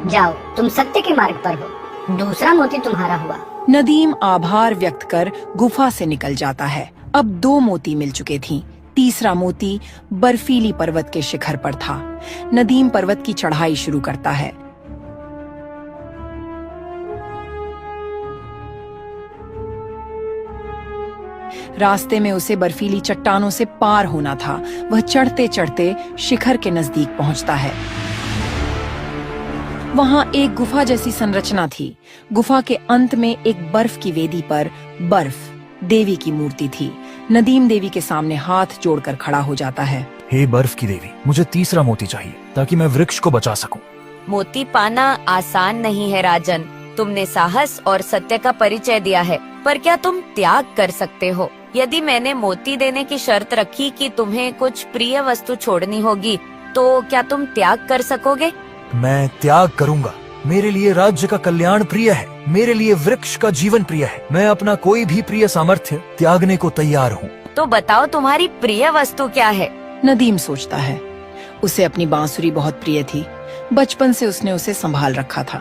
जाओ, तुम सत्य के मार्ग पर हो। दूसरा मोती तुम्हारा हुआ। नदीम आभार व्यक्त कर गुफा से निकल जाता है। अब 2 मोती मिल चुके थीं। तीसरा मोती बर्फीली पर्वत के शिखर पर था। नदीम पर्वत की चढ़ाई शुरू करता है। रास्ते में उसे बर्फीली चट्टानों से पार होना था। वह चढ़ते चढ़ते शिखर के नजदीक पहुंचता है। वहां एक गुफा जैसी संरचना थी। गुफा के अंत में एक बर्फ की वेदी पर बर्फ देवी की मूर्ति थी। नदीम देवी के सामने हाथ जोड़कर खड़ा हो जाता है। हे बर्फ की देवी, मुझे तीसरा मोती चाहिए ताकि मैं वृक्ष को बचा सकूं। मोती पाना आसान नहीं है राजन। तुमने साहस और सत्य का परिचय दिया है, पर क्या तुम त्याग कर सकते हो? यदि मैंने मोती देने की शर्त रखी कि तुम्हें कुछ प्रिय वस्तु छोड़नी होगी, तो क्या तुम त्याग कर सकोगे? मैं त्याग करूंगा। मेरे लिए राज्य का कल्याण प्रिय है। मेरे लिए वृक्ष का जीवन प्रिय है। मैं अपना कोई भी प्रिय सामर्थ्य त्यागने को तैयार हूँ। तो बताओ तुम्हारी प्रिय वस्तु क्या है? नदीम सोचता है। उसे अपनी बांसुरी बहुत प्रिय थी। बचपन से उसने उसे संभाल रखा था,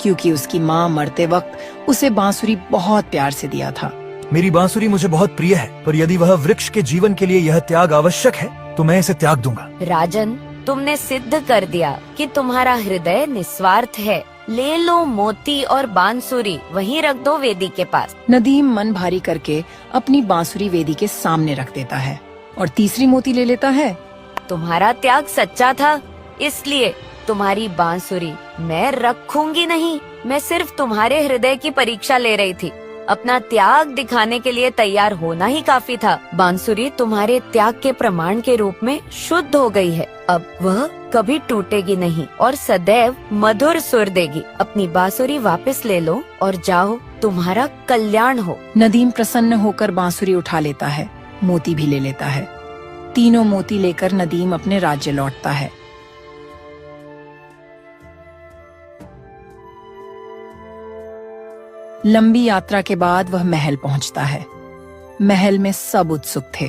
क्योंकि उसकी माँ मरते वक्त उसे बांसुरी बहुत प्यार से दिया था। मेरी बांसुरी मुझे बहुत प्रिय है, पर यदि वह वृक्ष के जीवन के लिए यह त्याग आवश्यक है तो मैं इसे त्याग दूंगा। राजन, तुमने सिद्ध कर दिया कि तुम्हारा हृदय निस्वार्थ है। ले लो मोती और बांसुरी, वहीं रख दो वेदी के पास। नदीम मन भारी करके अपनी बांसुरी वेदी के सामने रख देता है और तीसरी मोती ले लेता है। तुम्हारा त्याग सच्चा था, इसलिए तुम्हारी बांसुरी मैं रखूंगी नहीं। मैं सिर्फ तुम्हारे हृदय की परीक्षा ले रही थी। अपना त्याग दिखाने के लिए तैयार होना ही काफी था। बांसुरी तुम्हारे त्याग के प्रमाण के रूप में शुद्ध हो गई है। अब वह कभी टूटेगी नहीं और सदैव मधुर सुर देगी। अपनी बांसुरी वापस ले लो और जाओ, तुम्हारा कल्याण हो। नदीम प्रसन्न होकर बांसुरी उठा लेता है, मोती भी ले लेता है। तीनों मोती लेकर नदीम अपने राज्य लौटता है। लंबी यात्रा के बाद वह महल पहुंचता है। महल में सब उत्सुक थे।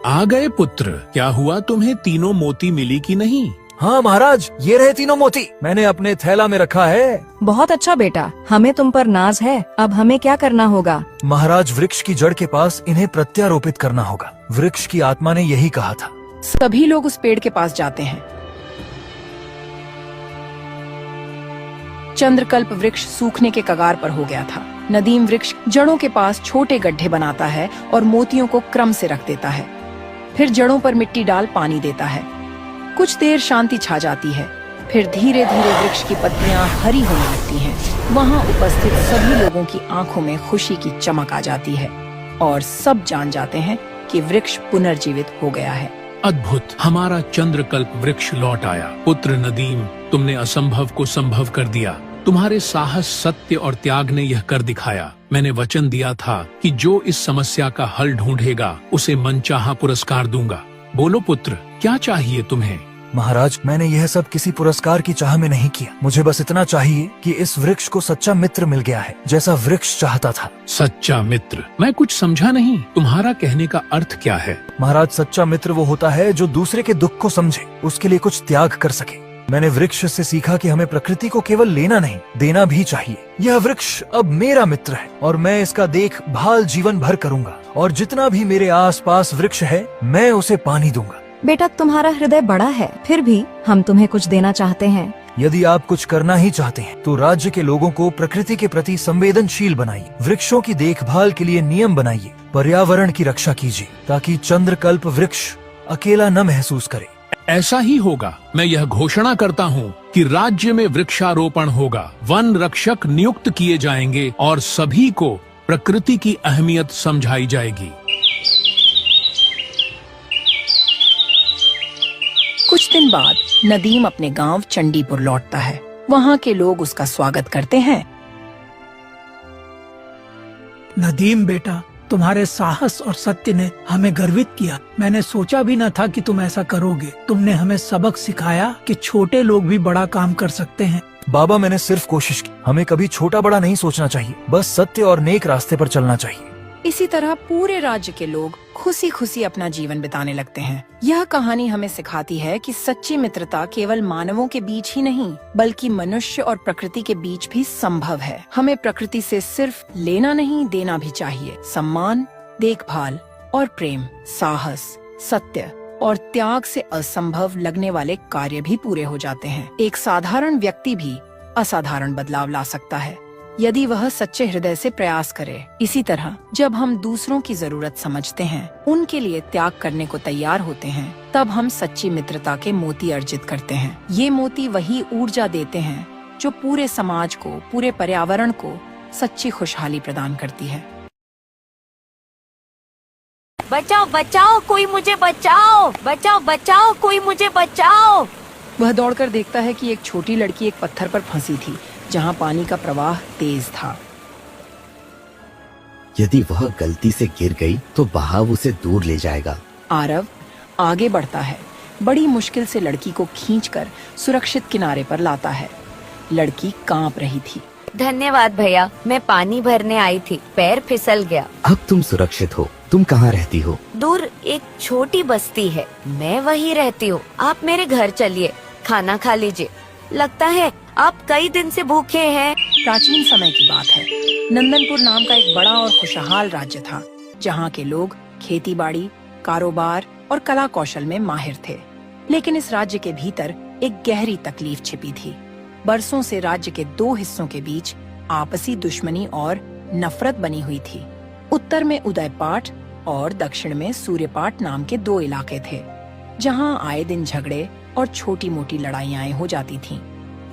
आ गए पुत्र, क्या हुआ? तुम्हें तीनों मोती मिली कि नहीं? हाँ महाराज, ये रहे तीनों मोती। मैंने अपने थैला में रखा है। बहुत अच्छा बेटा, हमें तुम पर नाज है। अब हमें क्या करना होगा? महाराज, वृक्ष की जड़ के पास इन्हें प्रत्यारोपित करना होगा। वृक्ष की आत्मा ने यही कहा था। सभी लोग उस पेड़ के पास जाते हैं। चंद्रकल्प वृक्ष सूखने के कगार पर हो गया था। नदीम वृक्ष जड़ों के पास छोटे गड्ढे बनाता है और मोतियों को क्रम से रख देता है। फिर जड़ों पर मिट्टी डाल पानी देता है। कुछ देर शांति छा जाती है। फिर धीरे धीरे वृक्ष की पत्तियां हरी होने लगती हैं। वहां उपस्थित सभी लोगों की आंखों में खुशी की चमक आ जाती है और सब जान जाते हैं कि वृक्ष पुनर्जीवित हो गया है। अद्भुत, हमारा चंद्रकल्प वृक्ष लौट आया। पुत्र नदीम, तुमने असंभव को संभव कर दिया। तुम्हारे साहस, सत्य और त्याग ने यह कर दिखाया। मैंने वचन दिया था कि जो इस समस्या का हल ढूंढेगा उसे मनचाहा पुरस्कार दूंगा। बोलो पुत्र, क्या चाहिए तुम्हें? महाराज, मैंने यह सब किसी पुरस्कार की चाह में नहीं किया। मुझे बस इतना चाहिए कि इस वृक्ष को सच्चा मित्र मिल गया है, जैसा वृक्ष चाहता था। सच्चा मित्र? मैं कुछ समझा नहीं। तुम्हारा कहने का अर्थ क्या है? महाराज, सच्चा मित्र वो होता है जो दूसरे के दुख को समझे, उसके लिए कुछ त्याग कर सके। मैंने वृक्ष से सीखा कि हमें प्रकृति को केवल लेना नहीं, देना भी चाहिए। यह वृक्ष अब मेरा मित्र है और मैं इसका देखभाल जीवन भर करूंगा। और जितना भी मेरे आसपास वृक्ष है, मैं उसे पानी दूंगा। बेटा, तुम्हारा हृदय बड़ा है, फिर भी हम तुम्हें कुछ देना चाहते हैं। यदि आप कुछ करना ही चाहते हैं तो राज्य के लोगों को प्रकृति के प्रति संवेदनशील बनाइए। वृक्षों की देखभाल के लिए नियम बनाइए। पर्यावरण की रक्षा कीजिए ताकि चंद्रकल्प वृक्ष अकेला न महसूस करे। ऐसा ही होगा। मैं यह घोषणा करता हूँ कि राज्य में वृक्षारोपण होगा। वन रक्षक नियुक्त किए जाएंगे और सभी को प्रकृति की अहमियत समझाई जाएगी। कुछ दिन बाद नदीम अपने गांव चंडीपुर लौटता है। वहां के लोग उसका स्वागत करते हैं। नदीम बेटा, तुम्हारे साहस और सत्य ने हमें गर्वित किया। मैंने सोचा भी न था कि तुम ऐसा करोगे। तुमने हमें सबक सिखाया कि छोटे लोग भी बड़ा काम कर सकते हैं। बाबा, मैंने सिर्फ कोशिश की। हमें कभी छोटा बड़ा नहीं सोचना चाहिए, बस सत्य और नेक रास्ते पर चलना चाहिए। इसी तरह पूरे राज्य के लोग खुशी खुशी अपना जीवन बिताने लगते हैं। यह कहानी हमें सिखाती है कि सच्ची मित्रता केवल मानवों के बीच ही नहीं बल्कि मनुष्य और प्रकृति के बीच भी संभव है। हमें प्रकृति से सिर्फ लेना नहीं देना भी चाहिए। सम्मान, देखभाल और प्रेम, साहस, सत्य और त्याग से असंभव लगने वाले कार्य भी पूरे हो जाते हैं। एक साधारण व्यक्ति भी असाधारण बदलाव ला सकता है यदि वह सच्चे हृदय से प्रयास करे। इसी तरह जब हम दूसरों की जरूरत समझते हैं, उनके लिए त्याग करने को तैयार होते हैं, तब हम सच्ची मित्रता के मोती अर्जित करते हैं। ये मोती वही ऊर्जा देते हैं जो पूरे समाज को, पूरे पर्यावरण को सच्ची खुशहाली प्रदान करती है। बचाओ बचाओ, कोई मुझे बचाओ, बचाओ बचाओ, कोई मुझे बचाओ। वह दौड़कर देखता है कि एक छोटी लड़की एक पत्थर पर फंसी थी जहाँ पानी का प्रवाह तेज था। यदि वह गलती से गिर गई तो बहाव उसे दूर ले जाएगा। आरव आगे बढ़ता है, बड़ी मुश्किल से लड़की को खींचकर सुरक्षित किनारे पर लाता है। लड़की कांप रही थी। धन्यवाद भैया, मैं पानी भरने आई थी, पैर फिसल गया। अब तुम सुरक्षित हो। तुम कहाँ रहती हो? दूर एक छोटी बस्ती है, मैं वहीं रहती हूँ। आप मेरे घर चलिए, खाना खा लीजिए। लगता है आप कई दिन से भूखे हैं। प्राचीन समय की बात है। नंदनपुर नाम का एक बड़ा और खुशहाल राज्य था जहाँ के लोग खेती बाड़ी, कारोबार और कला कौशल में माहिर थे। लेकिन इस राज्य के भीतर एक गहरी तकलीफ छिपी थी। बरसों से राज्य के दो हिस्सों के बीच आपसी दुश्मनी और नफरत बनी हुई थी। उत्तर में उदयपाट और दक्षिण में सूर्यपाट नाम के दो इलाके थे जहाँ आए दिन झगड़े और छोटी मोटी लड़ाइयाँ हो जाती थीं।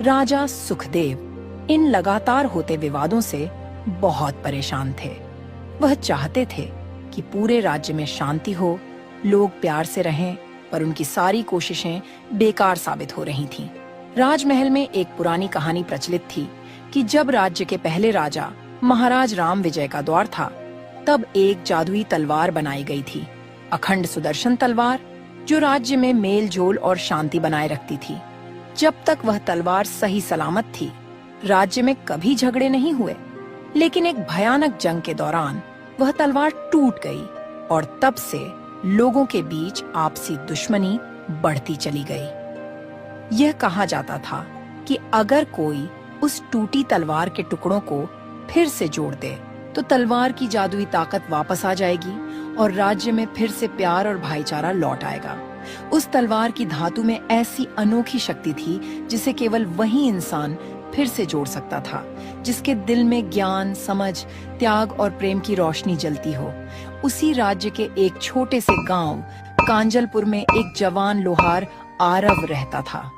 राजा सुखदेव इन लगातार होते विवादों से बहुत परेशान थे। वह चाहते थे कि पूरे राज्य में शांति हो, लोग प्यार से रहें, पर उनकी सारी कोशिशें बेकार साबित हो रही थीं। राजमहल में एक पुरानी कहानी प्रचलित थी कि जब राज्य के पहले राजा महाराज राम विजय का दौर था, तब एक जादुई तलवार बनाई गई थी, अखंड सुदर्शन तलवार, जो राज्य में मेल जोल और शांति बनाए रखती थी। जब तक वह तलवार सही सलामत थी, राज्य में कभी झगड़े नहीं हुए। लेकिन एक भयानक जंग के दौरान वह तलवार टूट गई और तब से लोगों के बीच आपसी दुश्मनी बढ़ती चली गई। यह कहा जाता था कि अगर कोई उस टूटी तलवार के टुकड़ों को फिर से जोड़ दे तो तलवार की जादुई ताकत वापस आ जाएगी और राज्य में फिर से प्यार और भाईचारा लौट आएगा। उस तलवार की धातु में ऐसी अनोखी शक्ति थी जिसे केवल वही इंसान फिर से जोड़ सकता था, जिसके दिल में ज्ञान, समझ, त्याग और प्रेम की रोशनी जलती हो। उसी राज्य के एक छोटे से गांव कांजलपुर में एक जवान लोहार आरव रहता था।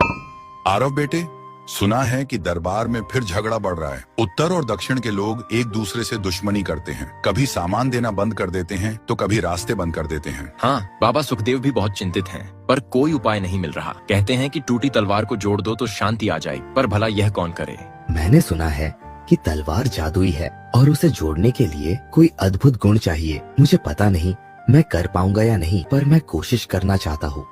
आरव बेटे, सुना है कि दरबार में फिर झगड़ा बढ़ रहा है। उत्तर और दक्षिण के लोग एक दूसरे से दुश्मनी करते हैं, कभी सामान देना बंद कर देते हैं तो कभी रास्ते बंद कर देते हैं। हाँ, बाबा सुखदेव भी बहुत चिंतित हैं, पर कोई उपाय नहीं मिल रहा। कहते हैं कि टूटी तलवार को जोड़ दो तो शांति आ जाए, पर भला यह कौन करे? मैंने सुना है कि तलवार जादुई है और उसे जोड़ने के लिए कोई अद्भुत गुण चाहिए। मुझे पता नहीं मैं कर पाऊंगा या नहीं, पर मैं कोशिश करना चाहता हूँ।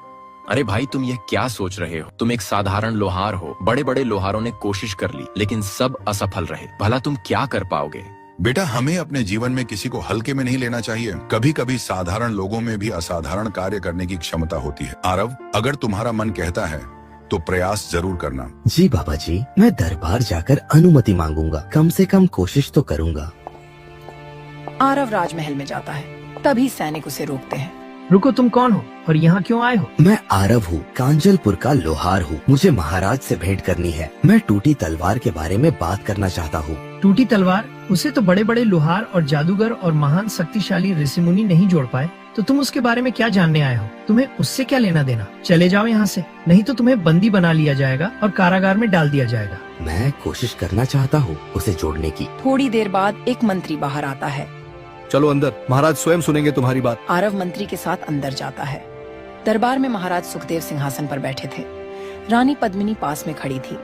अरे भाई, तुम यह क्या सोच रहे हो? तुम एक साधारण लोहार हो। बड़े बड़े लोहारों ने कोशिश कर ली लेकिन सब असफल रहे। भला तुम क्या कर पाओगे? बेटा, हमें अपने जीवन में किसी को हल्के में नहीं लेना चाहिए। कभी कभी साधारण लोगों में भी असाधारण कार्य करने की क्षमता होती है। आरव, अगर तुम्हारा मन कहता है तो प्रयास जरूर करना। जी बाबा जी, मैं दरबार जाकर अनुमति मांगूंगा। कम से कम कोशिश तो करूंगा। आरव राजमहल में जाता है, तभी सैनिक उसे रोकते हैं। रुको, तुम कौन हो और यहाँ क्यों आए हो? मैं आरव हूँ, कांजलपुर का लोहार हूँ। मुझे महाराज से भेंट करनी है। मैं टूटी तलवार के बारे में बात करना चाहता हूँ। टूटी तलवार? उसे तो बड़े बड़े लोहार और जादूगर और महान शक्तिशाली ऋषिमुनि नहीं जोड़ पाए, तो तुम उसके बारे में क्या जानने आए हो? तुम्हें उससे क्या लेना देना? चले जाओ यहाँ से, नहीं तो तुम्हें बंदी बना लिया जाएगा और कारागार में डाल दिया जाएगा। मैं कोशिश करना चाहता हूँ उसे जोड़ने की। थोड़ी देर बाद एक मंत्री बाहर आता है। चलो अंदर, महाराज स्वयं सुनेंगे तुम्हारी बात। आरव मंत्री के साथ अंदर जाता है। दरबार में महाराज सुखदेव सिंहासन पर बैठे थे। रानी पद्मिनी पास में खड़ी थी।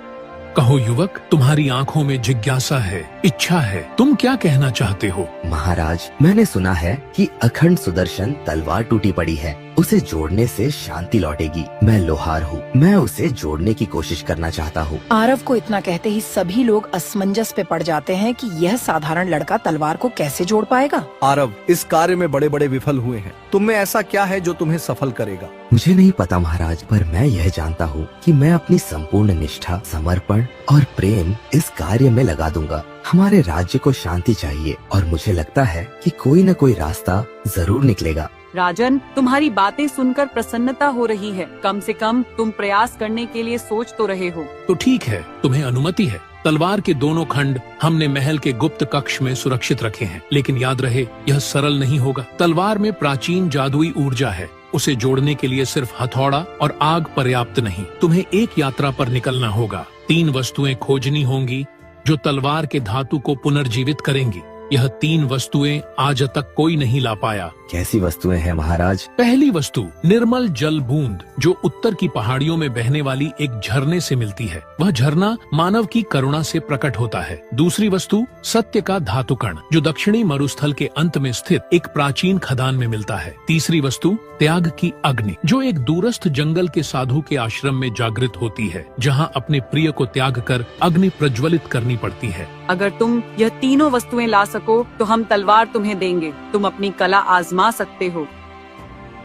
कहो युवक, तुम्हारी आंखों में जिज्ञासा है, इच्छा है, तुम क्या कहना चाहते हो? महाराज, मैंने सुना है कि अखंड सुदर्शन तलवार टूटी पड़ी है उसे जोड़ने से शांति लौटेगी। मैं लोहार हूँ, मैं उसे जोड़ने की कोशिश करना चाहता हूँ। आरव को इतना कहते ही सभी लोग असमंजस पे पड़ जाते हैं कि यह साधारण लड़का तलवार को कैसे जोड़ पाएगा। आरव, इस कार्य में बड़े बड़े विफल हुए हैं, तुम में ऐसा क्या है जो तुम्हें सफल करेगा? मुझे नहीं पता महाराज, पर मैं यह जानता हूँ कि मैं अपनी संपूर्ण निष्ठा, समर्पण और प्रेम इस कार्य में लगा दूंगा। हमारे राज्य को शांति चाहिए और मुझे लगता है कि कोई न कोई रास्ता जरूर निकलेगा। राजन, तुम्हारी बातें सुनकर प्रसन्नता हो रही है। कम से कम तुम प्रयास करने के लिए सोच तो रहे हो। तो ठीक है, तुम्हें अनुमति है। तलवार के दोनों खंड हमने महल के गुप्त कक्ष में सुरक्षित रखे हैं, लेकिन याद रहे यह सरल नहीं होगा। तलवार में प्राचीन जादुई ऊर्जा है, उसे जोड़ने के लिए सिर्फ हथौड़ा और आग पर्याप्त नहीं। तुम्हें एक यात्रा पर निकलना होगा। 3 वस्तुएं खोजनी होंगी जो तलवार के धातु को पुनर्जीवित करेंगी। यह 3 वस्तुएं आज तक कोई नहीं ला पाया। कैसी वस्तुएं हैं महाराज? पहली वस्तु निर्मल जल बूंद, जो उत्तर की पहाड़ियों में बहने वाली एक झरने से मिलती है। वह झरना मानव की करुणा से प्रकट होता है। दूसरी वस्तु सत्य का धातु कण, जो दक्षिणी मरुस्थल के अंत में स्थित एक प्राचीन खदान में मिलता है। तीसरी वस्तु त्याग की अग्नि, जो एक दूरस्थ जंगल के साधु के आश्रम में जागृत होती है, जहाँ अपने प्रिय को त्याग कर अग्नि प्रज्वलित करनी पड़ती है। अगर तुम यह तीनों वस्तुएं ला सको तो हम तलवार तुम्हें देंगे। तुम अपनी कला आजमा सकते हो।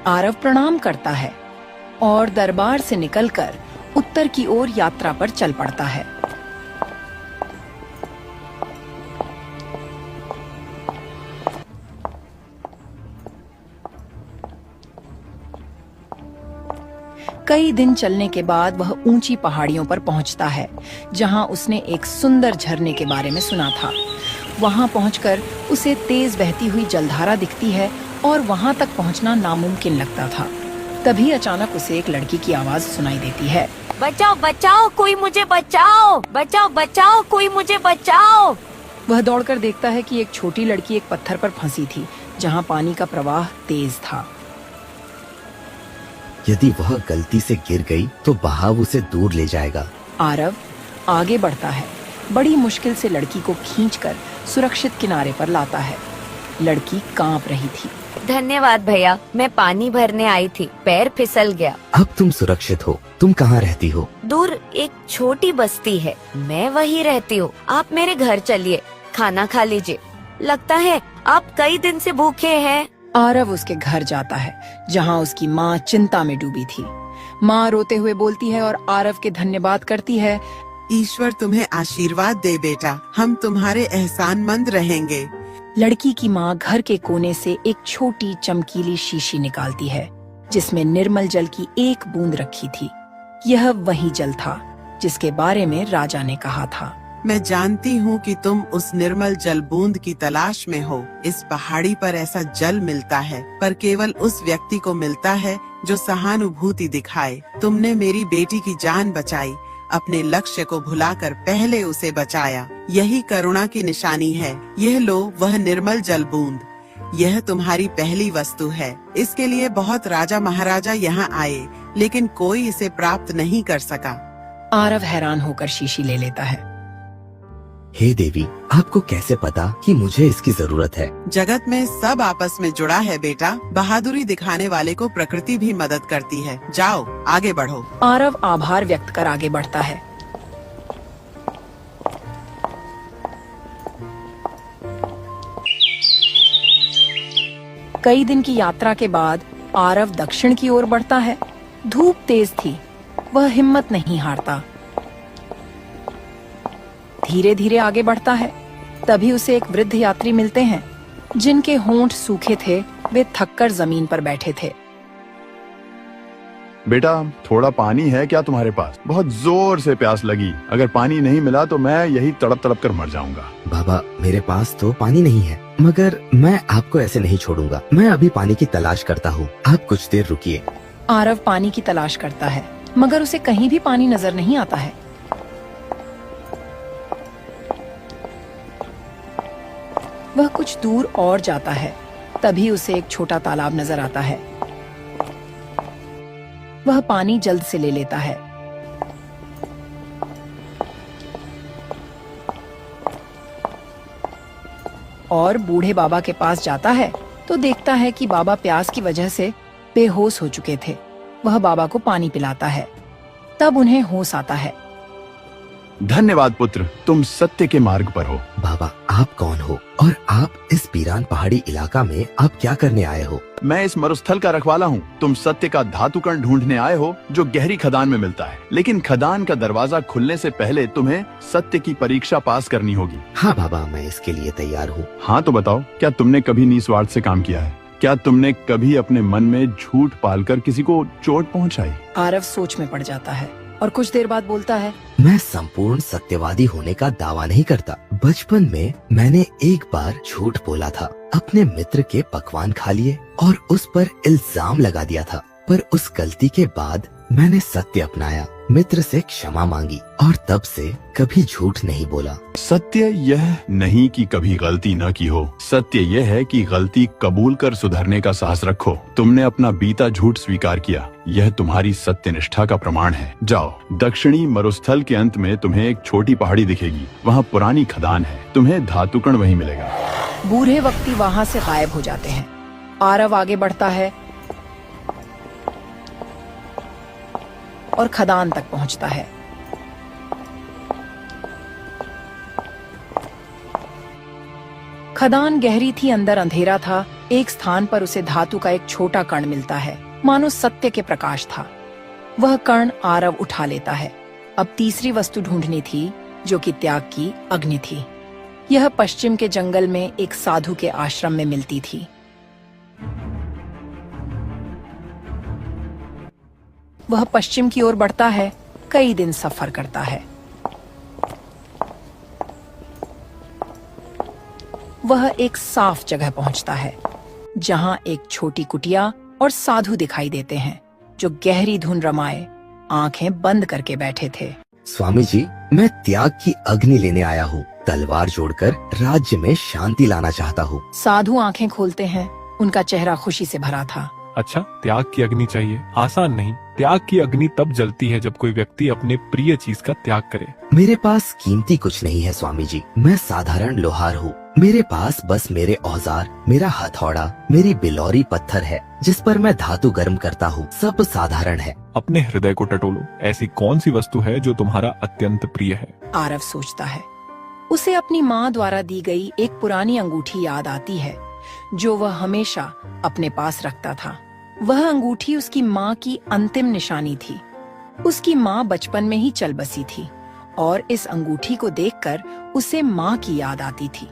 आरव प्रणाम करता है और दरबार से निकलकर उत्तर की ओर यात्रा पर चल पड़ता है। कई दिन चलने के बाद वह ऊंची पहाड़ियों पर पहुंचता है, जहां उसने एक सुंदर झरने के बारे में सुना था। वहां पहुंचकर उसे तेज बहती हुई जलधारा दिखती है और वहां तक पहुंचना नामुमकिन लगता था। तभी अचानक उसे एक लड़की की आवाज सुनाई देती है। बचाओ बचाओ, कोई मुझे बचाओ, बचाओ बचाओ, कोई मुझे बचाओ। वह दौड़कर देखता है कि एक छोटी लड़की एक पत्थर पर फंसी थी, जहां पानी का प्रवाह तेज था। यदि वह गलती से गिर गई तो बहाव उसे दूर ले जाएगा। आरव आगे बढ़ता है, बड़ी मुश्किल से लड़की को खींचकर सुरक्षित किनारे पर लाता है। लड़की कांप रही थी। धन्यवाद भैया, मैं पानी भरने आई थी, पैर फिसल गया। अब तुम सुरक्षित हो। तुम कहाँ रहती हो? दूर एक छोटी बस्ती है, मैं वहीं रहती हूँ। आप मेरे घर चलिए, खाना खा लीजिए। लगता है आप कई दिन से भूखे हैं। आरव उसके घर जाता है, जहाँ उसकी माँ चिंता में डूबी थी। माँ रोते हुए बोलती है और आरव के धन्यवाद करती है। ईश्वर तुम्हें आशीर्वाद दे बेटा, हम तुम्हारे एहसानमंद रहेंगे। लड़की की माँ घर के कोने से एक छोटी चमकीली शीशी निकालती है, जिसमें निर्मल जल की एक बूंद रखी थी। यह वही जल था जिसके बारे में राजा ने कहा था। मैं जानती हूँ कि तुम उस निर्मल जल बूंद की तलाश में हो। इस पहाड़ी पर ऐसा जल मिलता है, पर केवल उस व्यक्ति को मिलता है जो सहानुभूति दिखाए। तुमने मेरी बेटी की जान बचाई, अपने लक्ष्य को भुलाकर पहले उसे बचाया। यही करुणा की निशानी है। यह लो वह निर्मल जल बूंद। यह तुम्हारी पहली वस्तु है। इसके लिए बहुत राजा महाराजा यहाँ आए, लेकिन कोई इसे प्राप्त नहीं कर सका। आरव हैरान होकर शीशी ले लेता है। हे देवी, आपको कैसे पता कि मुझे इसकी जरूरत है? जगत में सब आपस में जुड़ा है बेटा। बहादुरी दिखाने वाले को प्रकृति भी मदद करती है। जाओ आगे बढ़ो। आरव आभार व्यक्त कर आगे बढ़ता है। कई दिन की यात्रा के बाद आरव दक्षिण की ओर बढ़ता है। धूप तेज थी, वह हिम्मत नहीं हारता। धीरे धीरे आगे बढ़ता है। तभी उसे एक वृद्ध यात्री मिलते हैं, जिनके होंठ सूखे थे। वे थककर जमीन पर बैठे थे। बेटा, थोड़ा पानी है क्या तुम्हारे पास? बहुत जोर से प्यास लगी। अगर पानी नहीं मिला तो मैं यही तड़प तड़प कर मर जाऊंगा। बाबा, मेरे पास तो पानी नहीं है, मगर मैं आपको ऐसे नहीं छोड़ूंगा। मैं अभी पानी की तलाश करता हूँ, आप कुछ देर रुकिए। आरव पानी की तलाश करता है, मगर उसे कहीं भी पानी नजर नहीं आता है। वह कुछ दूर और जाता है। तभी उसे एक छोटा तालाब नजर आता है। वह पानी जल्द से ले लेता है। और बूढ़े बाबा के पास जाता है तो देखता है कि बाबा प्यास की वजह से बेहोश हो चुके थे। वह बाबा को पानी पिलाता है। तब उन्हें होश आता है। धन्यवाद पुत्र, तुम सत्य के मार्ग पर हो। बाबा, आप कौन हो और आप इस पीरान पहाड़ी इलाका में आप क्या करने आए हो? मैं इस मरुस्थल का रखवाला हूँ। तुम सत्य का धातुकण ढूंढने आए हो जो गहरी खदान में मिलता है, लेकिन खदान का दरवाजा खुलने से पहले तुम्हें सत्य की परीक्षा पास करनी होगी। हाँ बाबा, मैं इसके लिए तैयार हूँ। हाँ तो बताओ, क्या तुमने कभी निस्वार्थ से काम किया है? क्या तुमने कभी अपने मन में झूठ पालकर किसी को चोट पहुँचाई? आरव सोच में पड़ जाता है और कुछ देर बाद बोलता है, मैं संपूर्ण सत्यवादी होने का दावा नहीं करता। बचपन में मैंने एक बार झूठ बोला था। अपने मित्र के पकवान खा लिए और उस पर इल्जाम लगा दिया था, पर उस गलती के बाद मैंने सत्य अपनाया, मित्र से क्षमा मांगी और तब से कभी झूठ नहीं बोला। सत्य यह नहीं कि कभी गलती न की हो, सत्य यह है कि गलती कबूल कर सुधरने का साहस रखो। तुमने अपना बीता झूठ स्वीकार किया, यह तुम्हारी सत्यनिष्ठा का प्रमाण है। जाओ, दक्षिणी मरुस्थल के अंत में तुम्हें एक छोटी पहाड़ी दिखेगी, वहाँ पुरानी खदान है, तुम्हें धातुकण वहीं मिलेगा। बूढ़े व्यक्ति वहाँ से गायब हो जाते हैं। आरव आगे बढ़ता है और खदान तक पहुंचता है। खदान गहरी थी, अंदर अंधेरा था। एक स्थान पर उसे धातु का एक छोटा कण मिलता है, मानो सत्य के प्रकाश था। वह कण आरव उठा लेता है। अब तीसरी वस्तु ढूंढनी थी, जो कि त्याग की अग्नि थी। यह पश्चिम के जंगल में एक साधु के आश्रम में मिलती थी। वह पश्चिम की ओर बढ़ता है, कई दिन सफर करता है। वह एक साफ जगह पहुंचता है, जहां एक छोटी कुटिया और साधु दिखाई देते हैं, जो गहरी धुन रमाए आंखें बंद करके बैठे थे। स्वामी जी, मैं त्याग की अग्नि लेने आया हूँ। तलवार जोड़कर राज्य में शांति लाना चाहता हूँ। साधु आंखें खोलते हैं, उनका चेहरा खुशी से भरा था। अच्छा, त्याग की अग्नि चाहिए? आसान नहीं। त्याग की अग्नि तब जलती है जब कोई व्यक्ति अपने प्रिय चीज का त्याग करे। मेरे पास कीमती कुछ नहीं है स्वामी जी, मैं साधारण लोहार हूँ। मेरे पास बस मेरे औजार, मेरा हथौड़ा, मेरी बिलौरी पत्थर है, जिस पर मैं धातु गर्म करता हूँ। सब साधारण है। अपने हृदय को टटोलो, ऐसी कौन सी वस्तु है जो तुम्हारा अत्यंत प्रिय है? आरव सोचता है। उसे अपनी माँ द्वारा दी गई एक पुरानी अंगूठी याद आती है, जो वह हमेशा अपने पास रखता था। वह अंगूठी उसकी माँ की अंतिम निशानी थी। उसकी माँ बचपन में ही चल बसी थी और इस अंगूठी को देखकर उसे माँ की याद आती थी।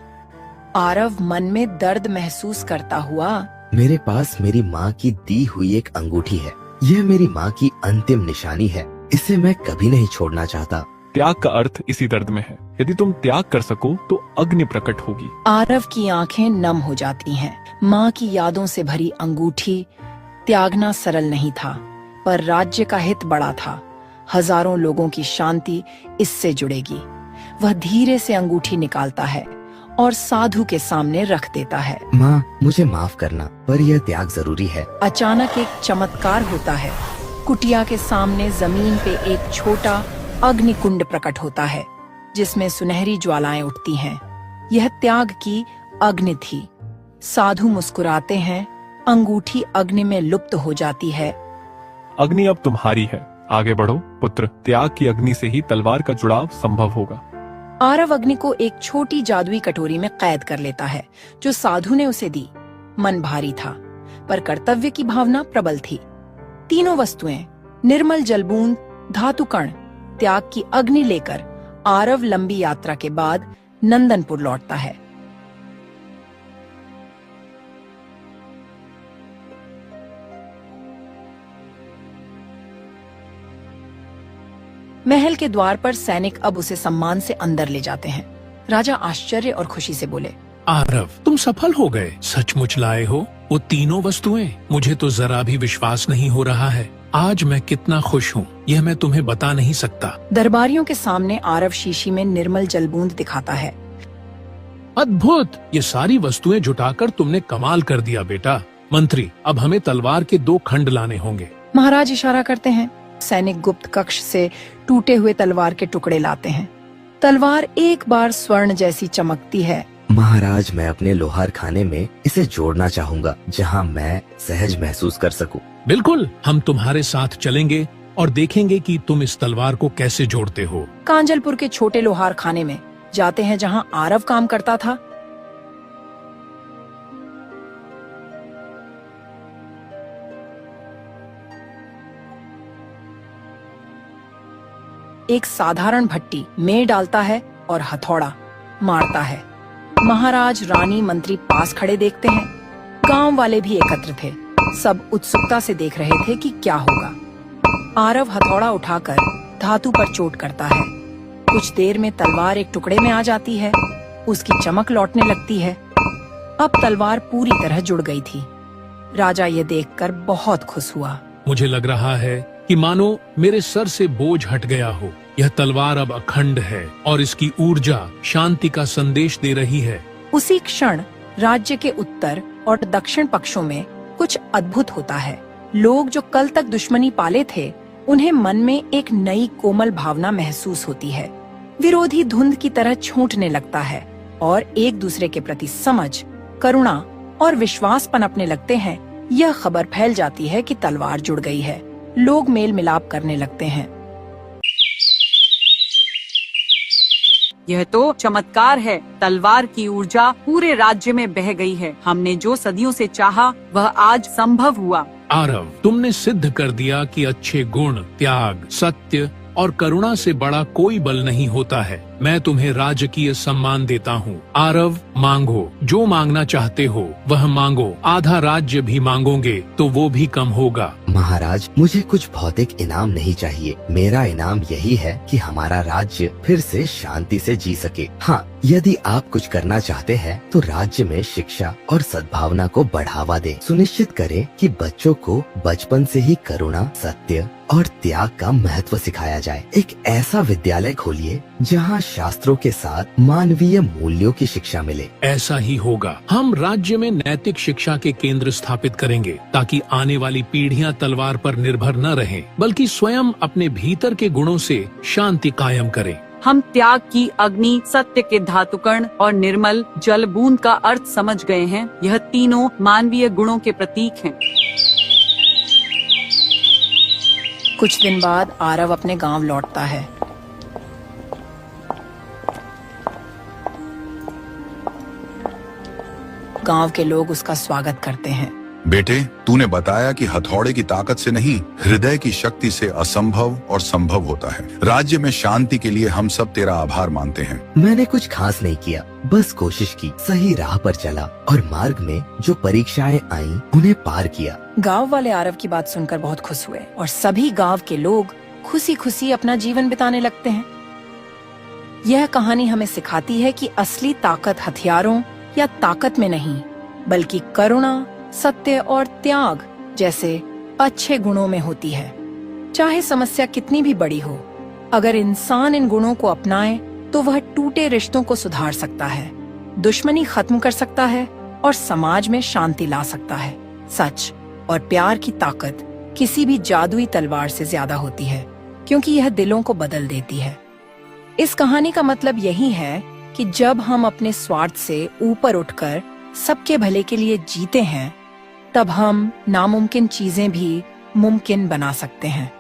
आरव मन में दर्द महसूस करता हुआ, मेरे पास मेरी माँ की दी हुई एक अंगूठी है। यह मेरी माँ की अंतिम निशानी है। इसे मैं कभी नहीं छोड़ना चाहता। त्याग का अर्थ इसी दर्द में है। यदि तुम त्याग कर सको तो अग्नि प्रकट होगी। आरव की आंखें नम हो जाती हैं। माँ की यादों से भरी अंगूठी त्यागना सरल नहीं था, पर राज्य का हित बड़ा था। हजारों लोगों की शांति इससे जुड़ेगी। वह धीरे से अंगूठी निकालता है और साधु के सामने रख देता है। माँ, मुझे माफ करना, पर यह त्याग जरूरी है। अचानक एक चमत्कार होता है। कुटिया के सामने जमीन पे एक छोटा अग्निकुंड प्रकट होता है, जिसमें सुनहरी ज्वालाएं उठती हैं। यह त्याग की अग्नि थी। साधु मुस्कुराते हैं। अंगूठी अग्नि में लुप्त हो जाती है। अग्नि अब तुम्हारी है। आगे बढ़ो पुत्र, त्याग की अग्नि से ही तलवार का जुड़ाव संभव होगा। आरव अग्नि को एक छोटी जादुई कटोरी में कैद कर लेता है, जो साधु ने उसे दी। मन भारी था, पर कर्तव्य की भावना प्रबल थी। तीनों वस्तुएं, निर्मल जलबूंद, धातुकण, त्याग की अग्नि लेकर आरव लंबी यात्रा के बाद नंदनपुर लौटता है। महल के द्वार पर सैनिक अब उसे सम्मान से अंदर ले जाते हैं। राजा आश्चर्य और खुशी से बोले, आरव, तुम सफल हो गए। सचमुच लाए हो वो तीनों वस्तुएं? मुझे तो जरा भी विश्वास नहीं हो रहा है। आज मैं कितना खुश हूँ, यह मैं तुम्हें बता नहीं सकता। दरबारियों के सामने आरव शीशी में निर्मल जलबूंद दिखाता है। अद्भुत! ये सारी वस्तुएं जुटाकर तुमने कमाल कर दिया बेटा। मंत्री, अब हमें तलवार के 2 खंड लाने होंगे। महाराज इशारा करते हैं। सैनिक गुप्त कक्ष से टूटे हुए तलवार के टुकड़े लाते हैं। तलवार एक बार स्वर्ण जैसी चमकती है। महाराज, मैं अपने लोहार खाने में इसे जोड़ना चाहूँगा, जहाँ मैं सहज महसूस कर सकूं। बिल्कुल, हम तुम्हारे साथ चलेंगे और देखेंगे कि तुम इस तलवार को कैसे जोड़ते हो। कांजलपुर के छोटे लोहार खाने में जाते हैं जहाँ आरव काम करता था। एक साधारण भट्टी में डालता है और हथौड़ा मारता है। महाराज, रानी, मंत्री पास खड़े देखते हैं। गांव वाले भी एकत्र थे। सब उत्सुकता से देख रहे थे कि क्या होगा। आरव हथौड़ा उठाकर धातु पर चोट करता है। कुछ देर में तलवार एक टुकड़े में आ जाती है। उसकी चमक लौटने लगती है। अब तलवार पूरी तरह जुड़ गई थी। राजा ये देखकर बहुत खुश हुआ। मुझे लग रहा है कि मानो मेरे सर से बोझ हट गया हो। यह तलवार अब अखंड है और इसकी ऊर्जा शांति का संदेश दे रही है। उसी क्षण राज्य के उत्तर और दक्षिण पक्षों में कुछ अद्भुत होता है। लोग जो कल तक दुश्मनी पाले थे, उन्हें मन में एक नई कोमल भावना महसूस होती है। विरोधी धुंध की तरह छूटने लगता है और एक दूसरे के प्रति समझ, करुणा और विश्वास पनपने लगते हैं। यह खबर फैल जाती है कि तलवार जुड़ गई है। लोग मेल मिलाप करने लगते हैं। यह तो चमत्कार है। तलवार की ऊर्जा पूरे राज्य में बह गई है। हमने जो सदियों से चाहा वह आज संभव हुआ। आरव, तुमने सिद्ध कर दिया कि अच्छे गुण, त्याग, सत्य और करुणा से बड़ा कोई बल नहीं होता है। मैं तुम्हें राजकीय सम्मान देता हूँ। आरव, मांगो, जो मांगना चाहते हो वह मांगो। आधा राज्य भी मांगोगे तो वो भी कम होगा। महाराज, मुझे कुछ भौतिक इनाम नहीं चाहिए। मेरा इनाम यही है कि हमारा राज्य फिर से शांति से जी सके। हाँ, यदि आप कुछ करना चाहते हैं तो राज्य में शिक्षा और सद्भावना को बढ़ावा दें। सुनिश्चित करें कि बच्चों को बचपन से ही करुणा, सत्य और त्याग का महत्व सिखाया जाए। एक ऐसा विद्यालय खोलिए जहाँ शास्त्रों के साथ मानवीय मूल्यों की शिक्षा मिले। ऐसा ही होगा। हम राज्य में नैतिक शिक्षा के केंद्र स्थापित करेंगे ताकि आने वाली पीढ़ियां तलवार पर निर्भर न रहें, बल्कि स्वयं अपने भीतर के गुणों से शांति कायम करें। हम त्याग की अग्नि, सत्य के धातुकण और निर्मल जल बूंद का अर्थ समझ गए हैं। यह तीनों मानवीय गुणों के प्रतीक हैं। कुछ दिन बाद आरव अपने गांव लौटता है। गांव के लोग उसका स्वागत करते हैं। बेटे, तूने बताया कि हथौड़े की ताकत से नहीं, हृदय की शक्ति से असंभव और संभव होता है। राज्य में शांति के लिए हम सब तेरा आभार मानते हैं। मैंने कुछ खास नहीं किया, बस कोशिश की, सही राह पर चला और मार्ग में जो परीक्षाएं आईं, उन्हें पार किया। गांव वाले आरव की बात सुनकर बहुत खुश हुए और सभी गांव के लोग खुशी खुशी अपना जीवन बिताने लगते हैं। यह कहानी हमें सिखाती है कि असली ताकत हथियारों या ताकत में नहीं, बल्कि करुणा, सत्य और त्याग जैसे अच्छे गुणों में होती है। चाहे समस्या कितनी भी बड़ी हो, अगर इंसान इन गुणों को अपनाए तो वह टूटे रिश्तों को सुधार सकता है, दुश्मनी खत्म कर सकता है और समाज में शांति ला सकता है। सच और प्यार की ताकत किसी भी जादुई तलवार से ज्यादा होती है, क्योंकि यह दिलों को बदल देती है। इस कहानी का मतलब यही है कि जब हम अपने स्वार्थ से ऊपर उठकर सबके भले के लिए जीते हैं, तब हम नामुमकिन चीजें भी मुमकिन बना सकते हैं।